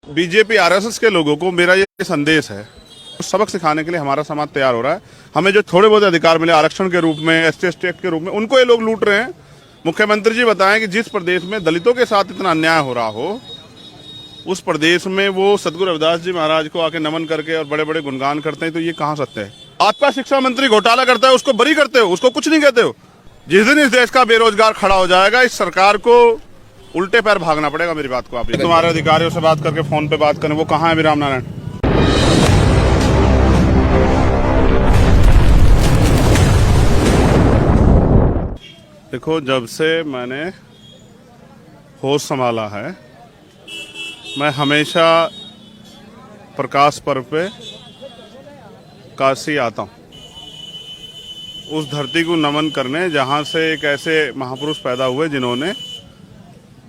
BJP RSS के लोगों को मेरा ये संदेश है, सबक सिखाने के लिए हमारा समाज तैयार हो रहा है। हमें जो थोड़े बहुत अधिकार मिले आरक्षण के रूप में, एसटी एक्ट के रूप में, उनको ये लोग लूट रहे हैं। मुख्यमंत्री जी बताएं कि जिस प्रदेश में दलितों के साथ इतना अन्याय हो रहा हो, उस प्रदेश में वो सदगुरु रविदास जी महाराज को आके नमन करके और बड़े बड़े गुणगान करते हैं, तो ये कहाँ सत्य है? आपका शिक्षा मंत्री घोटाला करता है, उसको बरी करते हो, उसको कुछ नहीं कहते हो। जिस दिन इस देश का बेरोजगार खड़ा हो जाएगा, इस सरकार को उल्टे पैर भागना पड़ेगा। मेरी बात को आप तुम्हारे अधिकारियों से बात करके फोन पे बात करें, वो कहाँ है अभी रामनारायण? देखो, जब से मैंने होश संभाला है, मैं हमेशा प्रकाश पर्व पे काशी आता हूँ, उस धरती को नमन करने जहाँ से एक ऐसे महापुरुष पैदा हुए जिन्होंने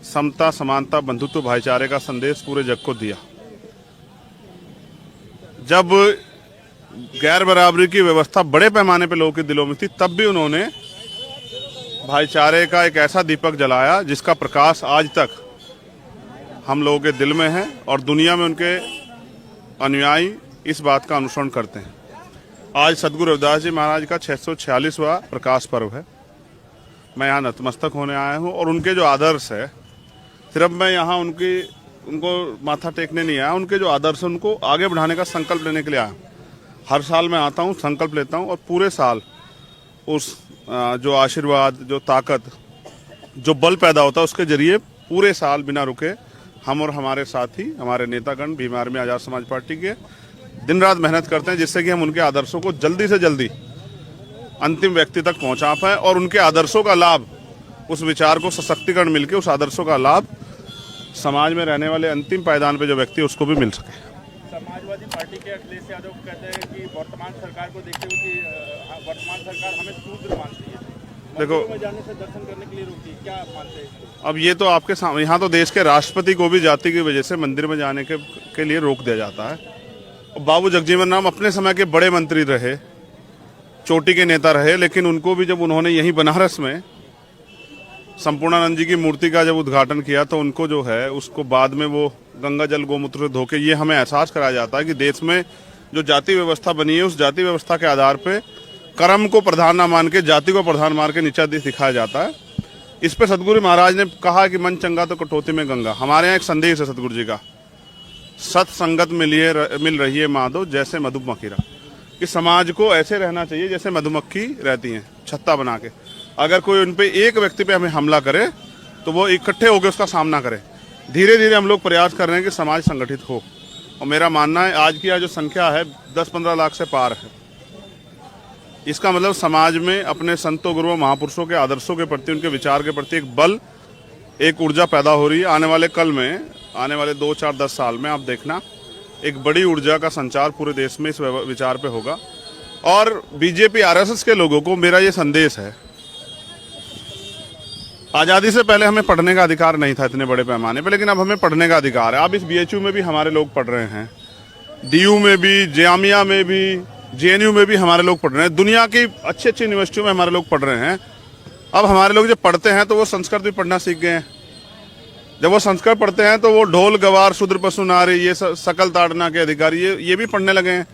समता, समानता, बंधुत्व, भाईचारे का संदेश पूरे जग को दिया। जब गैर बराबरी की व्यवस्था बड़े पैमाने पे लोगों के दिलों में थी, तब भी उन्होंने भाईचारे का एक ऐसा दीपक जलाया जिसका प्रकाश आज तक हम लोगों के दिल में है और दुनिया में उनके अनुयायी इस बात का अनुसरण करते हैं। आज सदगुरु रविदास जी महाराज का 646वां प्रकाश पर्व है। मैं यहाँ नतमस्तक होने आया हूँ और उनके जो आदर्श है, सिर्फ मैं यहाँ उनको माथा टेकने नहीं आया, उनके जो आदर्श है उनको आगे बढ़ाने का संकल्प लेने के लिए आया। हर साल मैं आता हूँ, संकल्प लेता हूँ और पूरे साल उस जो आशीर्वाद, जो ताकत, जो बल पैदा होता है, उसके जरिए पूरे साल बिना रुके हम और हमारे साथी, हमारे नेतागण भीम आर्मी आजाद समाज पार्टी के दिन रात मेहनत करते हैं, जिससे कि हम उनके आदर्शों को जल्दी से जल्दी अंतिम व्यक्ति तक पहुंचा पाए और उनके आदर्शों का लाभ, उस विचार को सशक्तिकरण मिलके उस आदर्शों का लाभ समाज में रहने वाले अंतिम पायदान पे जो व्यक्ति है उसको भी मिल सके। समाजवादी पार्टी के अखिलेश यादव कहते हैं कि वर्तमान सरकार को देखते हुए कि वर्तमान सरकार हमें शूद्र मानती है, देखो में जाने से दर्शन करने के लिए रोकती है, क्या मानते हैं? अब ये तो आपके सामने, यहाँ तो देश के राष्ट्रपति को भी जाति की वजह से मंदिर में जाने के लिए रोक दिया जाता है। बाबू जगजीवन राम अपने समय के बड़े मंत्री रहे, चोटी के नेता रहे, लेकिन उनको भी जब उन्होंने यहीं बनारस में संपूर्णानंद जी की मूर्ति का जब उद्घाटन किया, तो उनको जो है उसको बाद में वो गंगा जल गोमूत्र से धोके, ये हमें एहसास कराया जाता है कि देश में जो जाति व्यवस्था बनी है, उस जाति व्यवस्था के आधार पे कर्म को प्रधान ना मान के जाति को प्रधान मान के नीचा देश दिखाया जाता है। इस पे सदगुरु महाराज ने कहा कि मन चंगा तो कटौती में गंगा। हमारे यहाँ एक संदेश है सदगुरु जी का, सत्संगत मिल रही है माधव जैसे मधुमक्खीरा, कि समाज को ऐसे रहना चाहिए जैसे मधुमक्खी रहती हैं छत्ता बना के। अगर कोई उन पे एक व्यक्ति पे हमें हमला करे तो वो इकट्ठे होकर उसका सामना करें। धीरे धीरे हम लोग प्रयास कर रहे हैं कि समाज संगठित हो, और मेरा मानना है आज की जो संख्या है 10-15 लाख से पार है। इसका मतलब समाज में अपने संतों, गुरुओं, महापुरुषों के आदर्शों के प्रति, उनके विचार के प्रति एक बल, एक ऊर्जा पैदा हो रही है। आने वाले कल में, आने वाले 2, 4, 10 साल में आप देखना एक बड़ी ऊर्जा का संचार पूरे देश में इस विचार पे होगा। और बीजेपी आरएसएस के लोगों को मेरा ये संदेश है, आज़ादी से पहले हमें पढ़ने का अधिकार नहीं था इतने बड़े पैमाने पे, लेकिन अब हमें पढ़ने का अधिकार है। अब इस बीएचयू में भी हमारे लोग पढ़ रहे हैं, डीयू में भी, जामिया में भी, जेएनयू में भी हमारे लोग पढ़ रहे हैं, दुनिया की अच्छी अच्छी यूनिवर्सिटियों में हमारे लोग पढ़ रहे हैं। अब हमारे लोग जब पढ़ते हैं तो वो संस्कृत भी पढ़ना सीख गए हैं। जब वो संस्कृत पढ़ते हैं तो वो ढोल गवार, शूद्र पशु नारी, ये सकल ताड़ना के अधिकारी, ये भी पढ़ने लगे हैं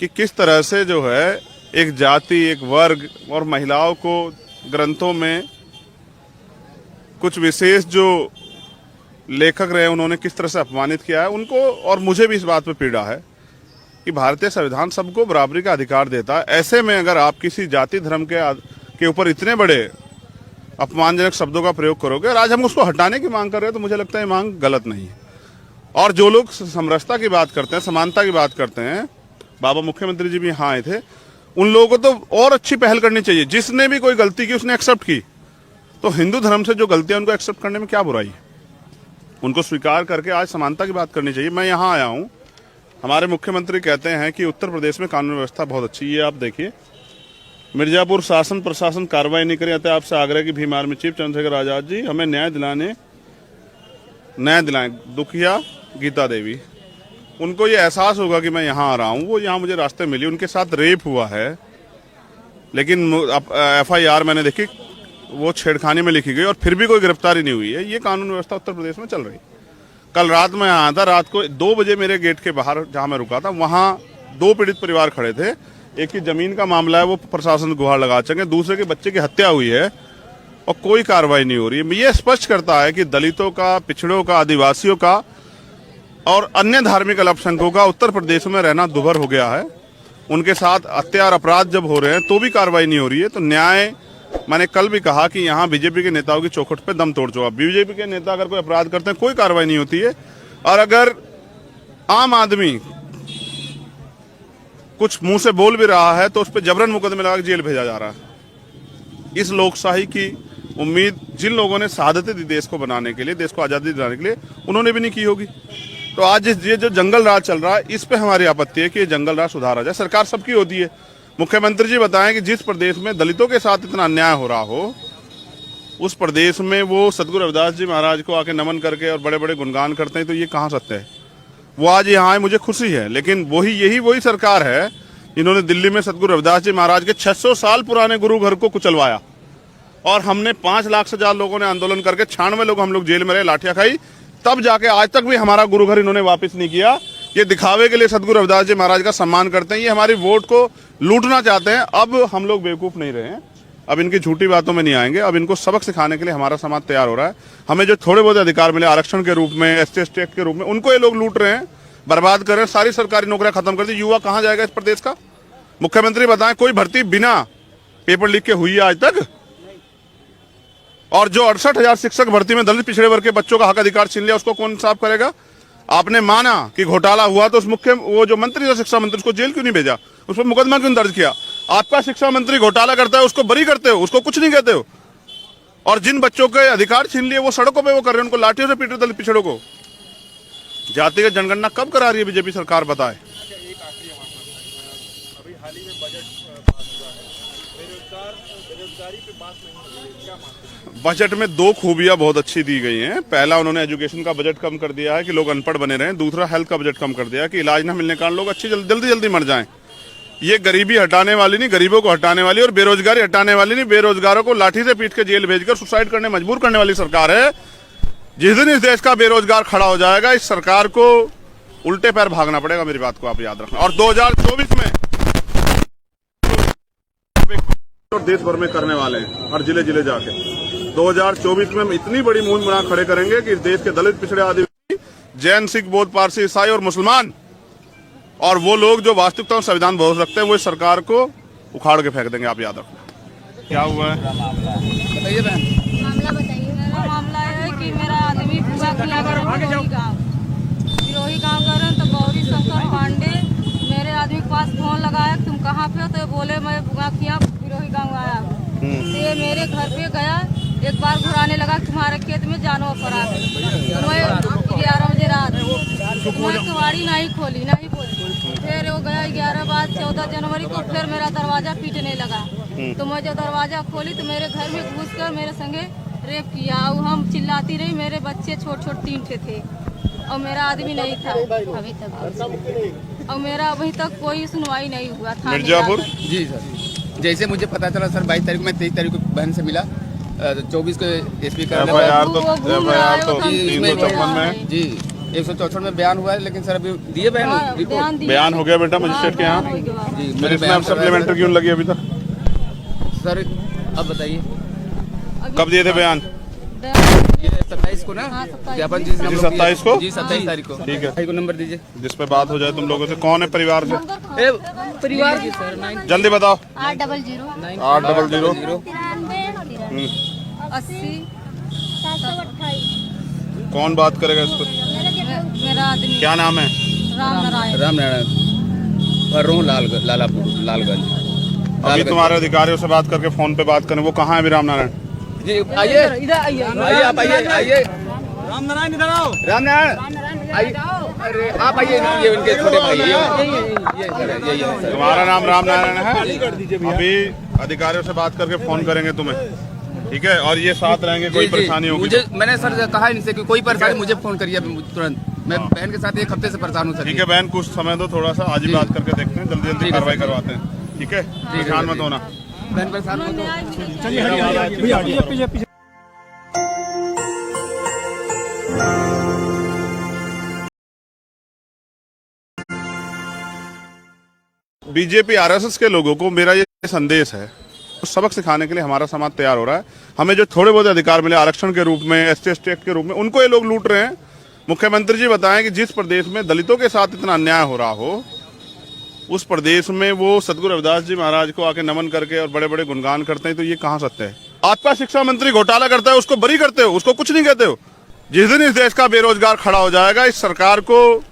कि किस तरह से जो है एक जाति, एक वर्ग और महिलाओं को ग्रंथों में कुछ विशेष जो लेखक रहे उन्होंने किस तरह से अपमानित किया है उनको। और मुझे भी इस बात पे पीड़ा है कि भारतीय संविधान सबको बराबरी का अधिकार देता है। ऐसे में अगर आप किसी जाति धर्म के ऊपर इतने बड़े अपमानजनक शब्दों का प्रयोग करोगे और आज हम उसको हटाने की मांग कर रहे हैं, तो मुझे लगता है ये मांग गलत नहीं है। और जो लोग समरसता की बात करते हैं, समानता की बात करते हैं, बाबा मुख्यमंत्री जी भी यहाँ आए थे, उन लोगों को तो और अच्छी पहल करनी चाहिए। जिसने भी कोई गलती की उसने एक्सेप्ट की, तो हिंदू धर्म से जो गलतियां उनको एक्सेप्ट करने में क्या बुराई है? उनको स्वीकार करके आज समानता की बात करनी चाहिए। मैं यहाँ आया हूँ, हमारे मुख्यमंत्री कहते हैं कि उत्तर प्रदेश में कानून व्यवस्था बहुत अच्छी है। आप देखिए, मिर्जापुर शासन प्रशासन कार्रवाई नहीं करे जाते। आपसे आग्रह की भीम आर्मी चीफ चंद्रशेखर आजाद जी हमें न्याय दिलाएं। दुखिया गीता देवी, उनको ये एहसास होगा कि मैं यहाँ आ रहा हूँ। वो यहाँ मुझे रास्ते मिली, उनके साथ रेप हुआ है, लेकिन FIR मैंने देखी, वो छेड़खानी में लिखी गई और फिर भी कोई गिरफ्तारी नहीं हुई है। ये कानून व्यवस्था उत्तर प्रदेश में चल रही है। कल रात में आया था, रात को 2 बजे मेरे गेट के बाहर जहां मैं रुका था वहां 2 पीड़ित परिवार खड़े थे। एक की जमीन का मामला है, वो प्रशासन गुहार लगा सके, दूसरे के बच्चे की हत्या हुई है और कोई कार्रवाई नहीं हो रही है। ये स्पष्ट करता है कि दलितों का, पिछड़ों का, आदिवासियों का और अन्य धार्मिक अल्पसंख्यकों का उत्तर प्रदेश में रहना दुभर हो गया है। उनके साथ हत्या और अपराध जब हो रहे हैं तो भी कार्रवाई नहीं हो रही है। तो न्याय, मैंने कल भी कहा कि यहाँ बीजेपी के नेताओं की चौखट पे दम तोड़ चुका। बीजेपी के नेता अगर कोई अपराध करते हैं कोई कार्रवाई नहीं होती है, और अगर आम आदमी कुछ मुंह से बोल भी रहा है तो उस पर जबरन मुकदमे लगा जेल भेजा जा रहा है। इस लोकशाही की उम्मीद जिन लोगों ने शहादतें दी देश को बनाने के लिए, देश को आजादी दिलाने के लिए, उन्होंने भी नहीं की होगी। तो आज ये जो जंगल राज चल रहा है, इस पे हमारी आपत्ति है कि ये जंगल राज सुधारा जाए। सरकार सबकी होती है। मुख्यमंत्री जी बताएं कि जिस प्रदेश में दलितों के साथ इतना अन्याय हो रहा हो, उस प्रदेश में वो सदगुरु रविदास जी महाराज को आके नमन करके और बड़े बड़े गुणगान करते हैं, तो ये कहाँ सत्य है? वो आज यहाँ आए, मुझे खुशी है, लेकिन वही सरकार है इन्होंने दिल्ली में सदगुरु रविदास जी महाराज के 600 साल पुराने गुरु घर को कुचलवाया, और हमने 5 लाख से ज्यादा लोगों ने आंदोलन करके 96 लोग हम लोग जेल में रहे, लाठियां खाई, तब जाके आज तक भी हमारा गुरु घर इन्होंने वापस नहीं किया। ये दिखावे के लिए सदगुरु रविदास जी महाराज का सम्मान करते हैं, ये हमारी वोट को लूटना चाहते हैं। अब हम लोग बेवकूफ नहीं रहे हैं, अब इनकी झूठी बातों में नहीं आएंगे। अब इनको सबक सिखाने के लिए हमारा समाज तैयार हो रहा है। हमें जो थोड़े बहुत अधिकार मिले आरक्षण के रूप में, एसटी एसटी एक्ट के रूप में, उनको ये लोग लूट रहे हैं, बर्बाद कर रहे हैं। सारी सरकारी नौकरियां खत्म कर दी। युवा कहां जाएगा इस प्रदेश का? मुख्यमंत्री बताएं, कोई भर्ती बिना पेपर लीक के हुई है आज तक? और जो 68,000 शिक्षक भर्ती में दलित पिछड़े वर्ग के बच्चों का हक अधिकार छीन लिया, उसको कौन साफ करेगा? आपने माना कि घोटाला हुआ तो उस वो जो मंत्री था, शिक्षा मंत्री, उसको जेल क्यों नहीं भेजा? उस पर मुकदमा क्यों दर्ज किया? आपका शिक्षा मंत्री घोटाला करता है, उसको बरी करते हो, उसको कुछ नहीं कहते हो। और जिन बच्चों के अधिकार छीन लिए वो सड़कों पे वो कर रहे हैं, उनको लाठियों से पीट रहे दलित पिछड़ों को। जातिगत जनगणना कब करा रही है बीजेपी सरकार, बताए? अभी हाल ही में बजट पास हुआ है, बेरोजगारी पे बात नहीं हो रही है, क्या मानते हैं? बजट में 2 खूबियां बहुत अच्छी दी गई हैं। पहला, उन्होंने एजुकेशन का बजट कम कर दिया है कि लोग अनपढ़ बने रहें। दूसरा, हेल्थ का बजट कम कर दिया है कि इलाज न मिलने के कारण लोग अच्छी जल्दी मर जाएं। ये गरीबी हटाने वाली नहीं, गरीबों को हटाने वाली, और बेरोजगारी हटाने वाली नहीं, बेरोजगारों को लाठी से पीट के जेल भेजकर सुसाइड करने मजबूर करने वाली सरकार है। जिस दिन इस देश का बेरोजगार खड़ा हो जाएगा, इस सरकार को उल्टे पैर भागना पड़ेगा। मेरी बात को आप याद रखना। और 2024 में और देश भर में करने वाले हैं, हर जिले जिले जाके 2024 में हम इतनी बड़ी मुहिम बना खड़े करेंगे कि इस देश के दलित, पिछड़े, आदिवासी, जैन, सिख, बौद्ध, पारसी, ईसाई और मुसलमान, और वो लोग जो वास्तविकता में संविधान भरोसा रखते हैं, वो इस सरकार को उखाड़ के फेंक देंगे। आप याद रखना। क्या हुआ है बताइए बहन। मामला बताइए। मेरा मामला है कि मेरा आदमी पूरा किया कर विरोही गाँव कर रहे हैं, तो गौरी शंकर पांडे मेरे आदमी के पास फोन लगाया, तुम कहाँ पे हो? तो बोले मैं बुआ किया विरोही गाँव आया हूँ। तो ये मेरे घर पे गया, एक बार घुराने लगा, तुम्हारे खेत में जानवर पड़ा है। तो मैं 11 बजे रात मैं कुवाड़ी नहीं खोली, नहीं बोली। फिर वो गया 11 बाद 14 जनवरी को फिर मेरा दरवाजा पीटने लगा। तो मैं जब दरवाजा खोली तो मेरे घर में घुस कर मेरे संगे रेप किया। और हम चिल्लाती रही, मेरे बच्चे छोटे छोटे 3 ठे थे और मेरा आदमी नहीं था अभी तक, और मेरा अभी तक कोई सुनवाई नहीं हुआ था। मिर्जापुर? जी सर, जैसे मुझे पता चला सर 22 तारीख में, 23 तारीख को बहन से मिला, 24 को एसपी का FIR तो 354 में जी 164 में बयान हुआ है, लेकिन सर अभी दिए बयान रिपोर्ट? बयान हो गया बेटा मजिस्ट्रेट के यहाँ। जी फिर इसमें अब सप्लीमेंट्री क्यों लगी अभी तक? सर अब बताइए कब दिए थे बयान? ये 27 को ना ज्ञापन जी 27 को? जी 27 तारीख को। ठीक है, भाई को नंबर दीजिए जिस पे बात हो जाए तुम लोगों से। कौन है परिवार से? परिवार की सर जल्दी बताओ। 800 800 80 कौन बात करेगा इस पर? मेरा आदमी क्या नाम है? राम नारायण और रोह लालापुर लालगंज। अभी तुम्हारे अधिकारियों से बात करके फोन पे बात करें। वो कहाँ है अभी राम नारायण? जी आइए, आइए आप आइए। राम नारायण इधर आओ। राम नारायण आइए, अरे आप आइए, ये उनके छोटे भाई ये तुम्हारा नाम राम नारायण है? अभी अधिकारियों से बात करके फोन करेंगे तुम्हें, ठीक है? और ये साथ रहेंगे, कोई परेशानी होगी मुझे, मैंने सर कहा इनसे कि कोई परेशानी मुझे फोन करिए तुरंत। मैं बहन के साथ 1 हफ्ते से परेशान हूँ सर। ठीक है बहन, कुछ समय दो थोड़ा सा, आज ही बात करके देखते हैं, जल्दी जल्दी कार्रवाई करवाते हैं। ठीक है, परेशान मत होना। बहन परेशान मत हो। चलिए बीजेपी आरएसएस के लोगों को मेरा ये संदेश है, सबक सिखाने के लिए हमारा समाज तैयार हो रहा है। हमें जो थोड़े बहुत अधिकार मिले आरक्षण के रूप में, एसटी एक्ट के रूप में, उनको ये लोग लूट रहे हैं। मुख्यमंत्री जी बताएं कि जिस प्रदेश में दलितों के साथ इतना अन्याय हो रहा हो, उस प्रदेश में वो सदगुरु रविदास जी महाराज को आके नमन करके और बड़े बड़े गुणगान करते हैं, तो ये कहाँ सत्य है? आपका शिक्षा मंत्री घोटाला करता है, उसको बरी करते हो, उसको कुछ नहीं कहते हो। जिस दिन इस देश का बेरोजगार खड़ा हो जाएगा, इस सरकार को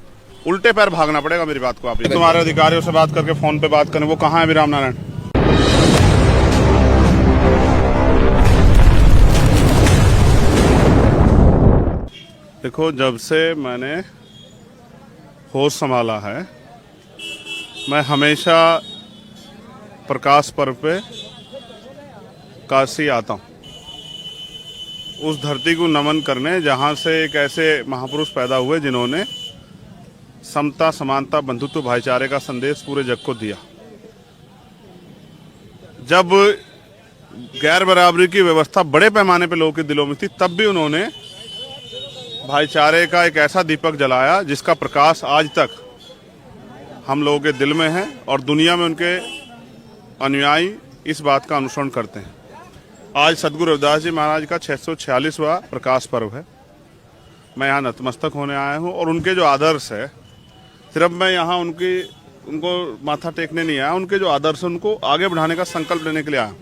उल्टे पैर भागना पड़ेगा। मेरी बात को आप तुम्हारे अधिकारियों से बात करके फोन पे बात करें, वो कहाँ है अभी रामनारायण? देखो, जब से मैंने होश संभाला है, मैं हमेशा प्रकाश पर्व पे काशी आता हूँ, उस धरती को नमन करने जहाँ से एक ऐसे महापुरुष पैदा हुए जिन्होंने समता, समानता, बंधुत्व, भाईचारे का संदेश पूरे जग को दिया। जब गैर बराबरी की व्यवस्था बड़े पैमाने पे लोगों के दिलों में थी, तब भी उन्होंने भाईचारे का एक ऐसा दीपक जलाया जिसका प्रकाश आज तक हम लोगों के दिल में है और दुनिया में उनके अनुयायी इस बात का अनुसरण करते हैं। आज सदगुरु रविदास जी महाराज का 646वां प्रकाश पर्व है। मैं यहाँ नतमस्तक होने आया हूँ और उनके जो आदर्श है, सिर्फ मैं यहाँ उनको माथा टेकने नहीं आया, उनके जो आदर्श है उनको आगे बढ़ाने का संकल्प लेने के लिए आया।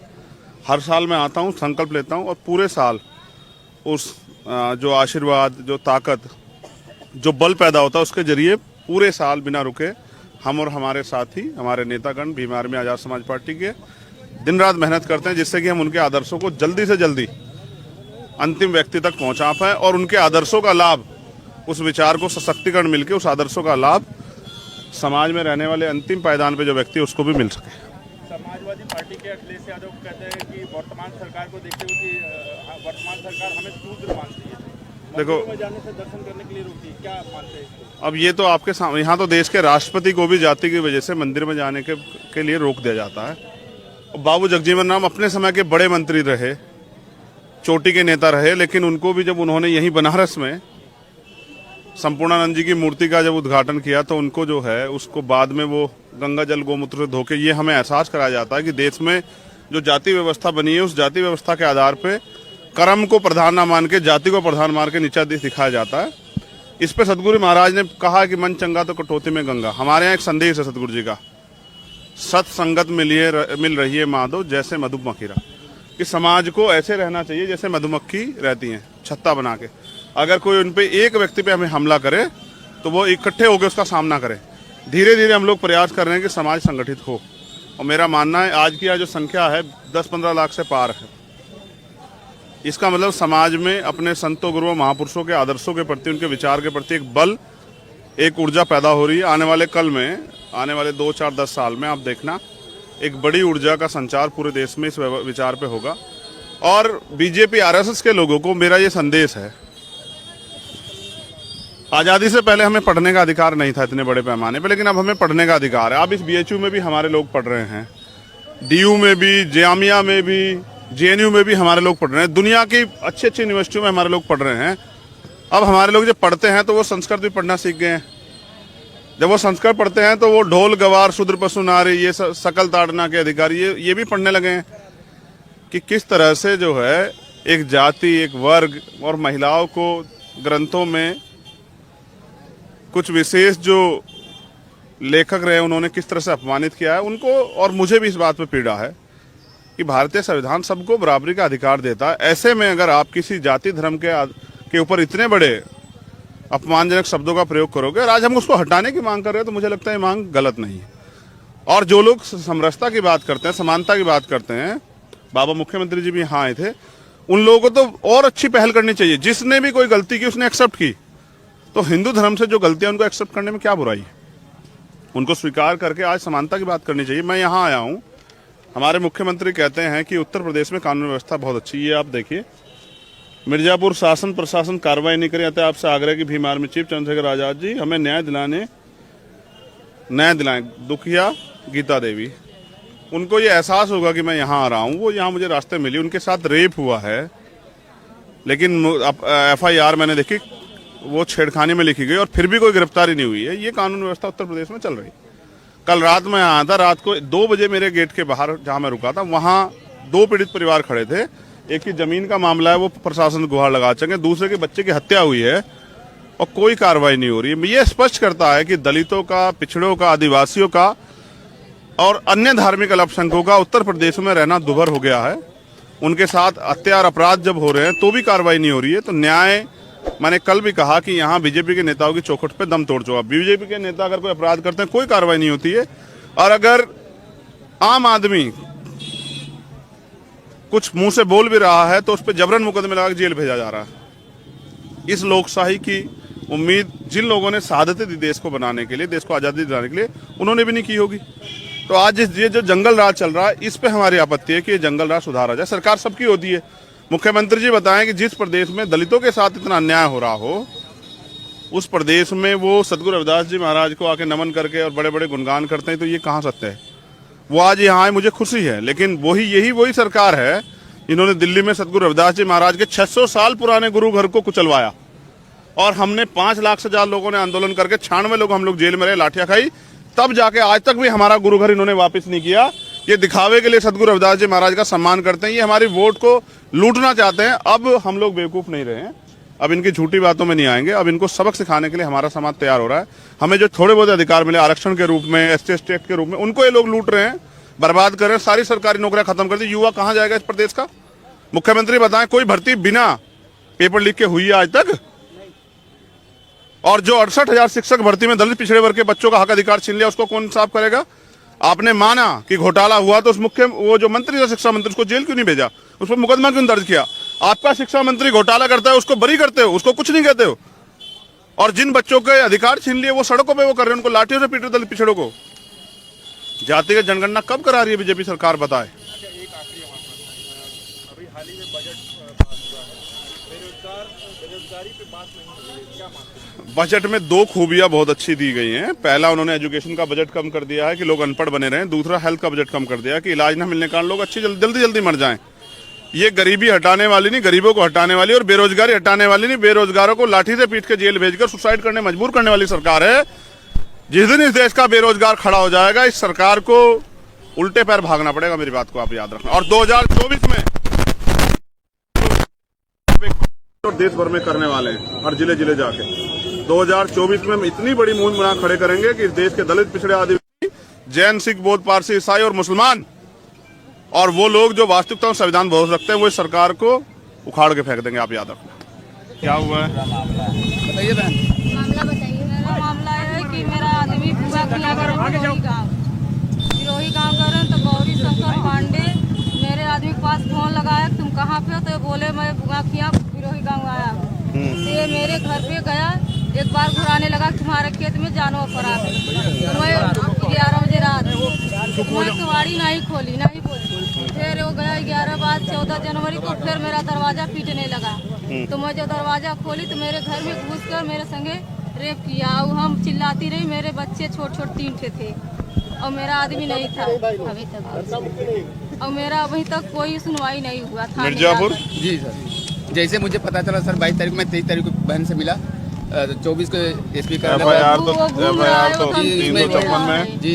हर साल मैं आता हूँ, संकल्प लेता हूँ और पूरे साल उस जो आशीर्वाद, जो ताकत, जो बल पैदा होता है, उसके जरिए पूरे साल बिना रुके हम और हमारे साथी, हमारे नेतागण भीम आर्मी आज़ाद समाज पार्टी के दिन रात मेहनत करते हैं, जिससे कि हम उनके आदर्शों को जल्दी से जल्दी अंतिम व्यक्ति तक पहुंचा पाए और उनके आदर्शों का लाभ, उस विचार को सशक्तिकरण मिलके उस आदर्शों का लाभ समाज में रहने वाले अंतिम पायदान पे जो व्यक्ति है उसको भी मिल सके। समाजवादी पार्टी के अखिलेश यादव कहते हैं कि वर्तमान सरकार को देखते हुए कि वर्तमान सरकार हमें शूद्र मानती है, देखो, में जाने से दर्शन करने के लिए रोकती है, क्या आप मानते हैं इसको? अब ये तो आपके सामने, यहाँ तो देश के राष्ट्रपति को भी जाति की वजह से मंदिर में जाने के लिए रोक दिया जाता है। बाबू जगजीवन राम अपने समय के बड़े मंत्री रहे, चोटी के नेता रहे, लेकिन उनको भी जब उन्होंने यहीं बनारस में संपूर्णानंद जी की मूर्ति का जब उद्घाटन किया, तो उनको जो है उसको बाद में वो गंगा जल गोमूत्र से धोके, ये हमें एहसास कराया जाता है कि देश में जो जाति व्यवस्था बनी है, उस जाति व्यवस्था के आधार पे कर्म को प्रधान ना मान के जाति को प्रधान मान के नीचा दिखाया जाता है। इस पे सदगुरु महाराज ने कहा कि मन चंगा तो कटौती में गंगा। हमारे यहाँ एक संदेश है सदगुरु जी का, सत्संगत मिल रही है माधव जैसे मधुमक्खीरा, कि समाज को ऐसे रहना चाहिए जैसे मधुमक्खी रहती हैं छत्ता बना के। अगर कोई उन पे एक व्यक्ति पे हमें हमला करे तो वो इकट्ठे होकर उसका सामना करें। धीरे धीरे हम लोग प्रयास कर रहे हैं कि समाज संगठित हो, और मेरा मानना है आज की जो संख्या है 10-15 लाख से पार है। इसका मतलब समाज में अपने संतों, गुरुओं, महापुरुषों के आदर्शों के प्रति, उनके विचार के प्रति एक बल, एक ऊर्जा पैदा हो रही है। आने वाले कल में, आने वाले 2, 4, 10 साल में आप देखना एक बड़ी ऊर्जा का संचार पूरे देश में इस विचार पे होगा। और बीजेपी आरएसएस के लोगों को मेरा ये संदेश है, आज़ादी से पहले हमें पढ़ने का अधिकार नहीं था इतने बड़े पैमाने पे, लेकिन अब हमें पढ़ने का अधिकार है। अब इस बीएचयू में भी हमारे लोग पढ़ रहे हैं, डीयू में भी, जामिया में भी, जेएनयू में भी हमारे लोग पढ़ रहे हैं। दुनिया की अच्छी अच्छी यूनिवर्सिटियों में हमारे लोग पढ़ रहे हैं। अब हमारे लोग जब पढ़ते हैं तो वो संस्कृत भी पढ़ना सीख गए हैं। जब वो संस्कृत पढ़ते हैं तो वो ढोल गवार, शूद्र पशु नारी, ये सकल ताड़ना के अधिकारी, ये भी पढ़ने लगे हैं कि किस तरह से जो है एक जाति, एक वर्ग और महिलाओं को ग्रंथों में कुछ विशेष जो लेखक रहे उन्होंने किस तरह से अपमानित किया है उनको। और मुझे भी इस बात पे पीड़ा है कि भारतीय संविधान सबको बराबरी का अधिकार देता है। ऐसे में अगर आप किसी जाति धर्म के ऊपर इतने बड़े अपमानजनक शब्दों का प्रयोग करोगे और आज हम उसको हटाने की मांग कर रहे हैं, तो मुझे लगता है मांग गलत नहीं है। और जो लोग समरसता की बात करते हैं, समानता की बात करते हैं, बाबा मुख्यमंत्री जी भी यहाँ आए थे, उन लोगों को तो और अच्छी पहल करनी चाहिए। जिसने भी कोई गलती की उसने एक्सेप्ट की, तो हिंदू धर्म से जो गलतियां उनको एक्सेप्ट करने में क्या बुराई है? उनको स्वीकार करके आज समानता की बात करनी चाहिए। मैं यहाँ आया हूँ, हमारे मुख्यमंत्री कहते हैं कि उत्तर प्रदेश में कानून व्यवस्था बहुत अच्छी है। आप देखिए, मिर्जापुर शासन प्रशासन कार्रवाई नहीं करे, आपसे आग्रह की भीम आर्मी चीफ चंद्रशेखर आजाद जी हमें न्याय दिलाएं। दुखिया गीता देवी, उनको ये एहसास होगा कि मैं यहाँ आ रहा हूँ। वो यहाँ मुझे रास्ते मिली, उनके साथ रेप हुआ है, लेकिन FIR मैंने देखी, वो छेड़खानी में लिखी गई और फिर भी कोई गिरफ्तारी नहीं हुई है। ये कानून व्यवस्था उत्तर प्रदेश में चल रही है। कल रात में आया था, रात को 2 बजे मेरे गेट के बाहर जहां मैं रुका था वहां 2 पीड़ित परिवार खड़े थे। एक की जमीन का मामला है, वो प्रशासन गुहार लगा सके, दूसरे के बच्चे की हत्या हुई है और कोई कार्रवाई नहीं हो रही है। ये स्पष्ट करता है कि दलितों का, पिछड़ों का, आदिवासियों का और अन्य धार्मिक अल्पसंख्यकों का उत्तर प्रदेश में रहना दुभर हो गया है। उनके साथ हत्या और अपराध जब हो रहे हैं तो भी कार्रवाई नहीं हो रही है। तो न्याय, मैंने कल भी कहा कि यहाँ बीजेपी के नेताओं की चौखट पे दम तोड़ चुका। बीजेपी के नेता अगर कोई अपराध करते हैं कोई कार्रवाई नहीं होती है, और अगर आम आदमी कुछ मुंह से बोल भी रहा है तो उस पर जबरन मुकदमे लगा के जेल भेजा जा रहा है। इस लोकशाही की उम्मीद जिन लोगों ने शहादतें दी देश को बनाने के लिए, देश को आजादी दिलाने के लिए, उन्होंने भी नहीं की होगी। तो आज ये जो जंगल राज चल रहा है, इस पे हमारी आपत्ति है कि ये जंगल राज सुधारा जाए। सरकार सबकी होती है। मुख्यमंत्री जी बताएं कि जिस प्रदेश में दलितों के साथ इतना अन्याय हो रहा हो, उस प्रदेश में वो सदगुरु रविदास जी महाराज को आके नमन करके और बड़े बड़े गुणगान करते हैं, तो ये कहाँ सत्य है? वो आज यहाँ आए, मुझे खुशी है, लेकिन वही सरकार है इन्होंने दिल्ली में सदगुरु रविदास जी महाराज के 600 साल पुराने गुरु घर को कुचलवाया, और हमने 5 लाख से ज्यादा लोगों ने आंदोलन करके 96 लोग हम लोग जेल में रहे, लाठियां खाई, तब जाके आज तक भी हमारा गुरु घर इन्होंने वापस नहीं किया। ये दिखावे के लिए सदगुरु रविदास जी महाराज का सम्मान करते हैं, ये हमारी वोट को लूटना चाहते हैं। अब हम लोग बेवकूफ नहीं रहे हैं, अब इनकी झूठी बातों में नहीं आएंगे। अब इनको सबक सिखाने के लिए हमारा समाज तैयार हो रहा है। हमें जो थोड़े बहुत अधिकार मिले आरक्षण के रूप में, एसटी एक्ट के रूप में, उनको ये लोग लूट रहे हैं, बर्बाद कर रहे हैं। सारी सरकारी नौकरियां खत्म कर दी। युवा कहां जाएगा इस प्रदेश का? मुख्यमंत्री बताएं, कोई भर्ती बिना पेपर लीक के हुई है आज तक? और जो 68,000 शिक्षक भर्ती में दलित पिछड़े वर्ग के बच्चों का हक अधिकार छीन लिया, उसको कौन साफ करेगा? आपने माना कि घोटाला हुआ तो वो जो मंत्री था, शिक्षा मंत्री, उसको जेल क्यों नहीं भेजा? उस पर मुकदमा क्यों दर्ज किया? आपका शिक्षा मंत्री घोटाला करता है, उसको बरी करते हो, उसको कुछ नहीं कहते हो। और जिन बच्चों के अधिकार छीन लिए वो सड़कों पे वो कर रहे हैं, उनको लाठियों से पीट रहे दलित पिछड़ों को। जातिगत जनगणना कब करा रही है बीजेपी सरकार, बताए? अभी हाल ही में बजट पास हुआ है, बेरोजगारी पे बात नहीं हो रही है, क्या मानते हैं? बजट में 2 खूबियां बहुत अच्छी दी गई हैं। पहला, उन्होंने एजुकेशन का बजट कम कर दिया है कि लोग अनपढ़ बने रहें। दूसरा, हेल्थ का बजट कम कर दिया है कि इलाज न मिलने के कारण लोग जल्दी मर जाएं। ये गरीबी हटाने वाली नहीं, गरीबों को हटाने वाली, और बेरोजगारी हटाने वाली नहीं, बेरोजगारों को लाठी से पीट के जेल भेजकर सुसाइड करने मजबूर करने वाली सरकार है। जिस दिन इस देश का बेरोजगार खड़ा हो जाएगा, इस सरकार को उल्टे पैर भागना पड़ेगा। मेरी बात को आप याद रखना। और 2024 में और देश भर में करने वाले हैं, हर जिले जिले जाके 2024 में हम इतनी बड़ी मुहिम बना खड़े करेंगे कि इस देश के दलित, पिछड़े, आदिवासी, जैन, सिख, बौद्ध, पारसी, ईसाई और मुसलमान और वो लोग जो वास्तविकता में संविधान भरोसा रखते हैं, वो इस सरकार को उखाड़ के फेंक देंगे। आप याद रखना। क्या हुआ है बताइए बहन। मामला बताइए। मेरा मामला है कि मेरा आदमी पूरा किया कर विरोही काम कर रहे हैं, तो गौरी शंकर पांडे मेरे आदमी के पास फोन लगाया, तुम कहाँ पे हो? तो बोले मैं बुगाखिया विरोही गाँव आया। ये मेरे घर पे गया, एक बार घुराने लगा, तुम्हारे खेत में जानवर पड़ा है। तो मैं 11 बजे रात मैं कुवाड़ी नहीं खोली, नहीं बोली। फिर वो गया 11 बाद 14 जनवरी को फिर मेरा दरवाजा पीटने लगा। तो मैं जब दरवाजा खोली तो मेरे घर में घुस कर मेरे संगे रेप किया। और हम चिल्लाती रही, मेरे बच्चे छोटे छोटे 3 थे और मेरा आदमी नहीं था अभी तक, और मेरा अभी तक कोई सुनवाई नहीं हुआ था। मिर्जापुर जी सर, जैसे मुझे पता चला सर 22 तारीख में, 23 तारीख को बहन से मिला, 24 को एसपी का FIR तो 354 में जी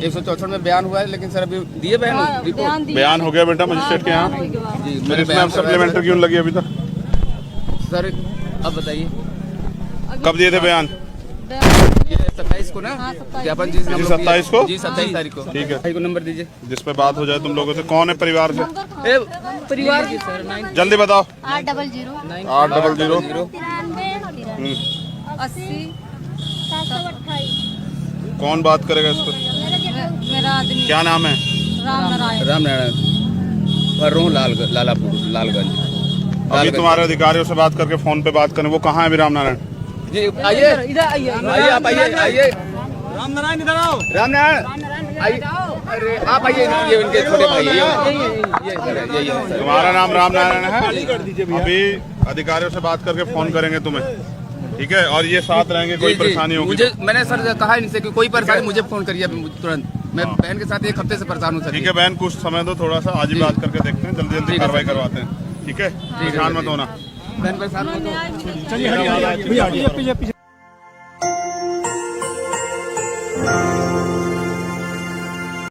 164 में बयान हुआ है, लेकिन सर अभी दिए बहन रिपोर्ट। बयान हो गया बेटा मजिस्ट्रेट के यहाँ। जी फिर इसमें आप सप्लीमेंट्री क्यों लगी अभी तक? सर अब बताइए कब दिए थे बयान? ये 27 को ना ज्ञापन? जी 27 को? जी 27 तारीख को। ठीक है, भाई को नंबर दीजिए जिस पे बात हो जाए तुम लोगों से। कौन है परिवार से? परिवार की सर जल्दी बताओ। 800 800 80 कौन बात करेगा इस पर? मेरा आदमी क्या नाम है? राम नारायण। राम नारायण रोह लालापुर लालगंज। अभी तुम्हारे अधिकारियों से बात करके फोन पे बात करें। वो कहाँ है अभी राम नारायण? जी आइए, इधर आइए, आप आइए। राम नारायण इधर आओ। राम नारायण आइए। अरे आप आइए, ये उनके छोटे भाई हैं। ये तुम्हारा नाम राम नारायण है? अभी अधिकारियों से बात करके फोन करेंगे तुम्हें, ठीक है? और ये साथ रहेंगे, कोई परेशानी होगी मुझे, मैंने सर कहा इनसे कि कोई परेशानी मुझे फोन करिए तुरंत। मैं बहन के साथ 1 हफ्ते से परेशान हूँ सर। ठीक है बहन, कुछ समय दो थोड़ा सा, आज ही बात करके देखते हैं, जल्दी जल्दी कार्रवाई करवाते हैं, ठीक है? परेशान मत होना। बहन परेशान मत हो। चलिए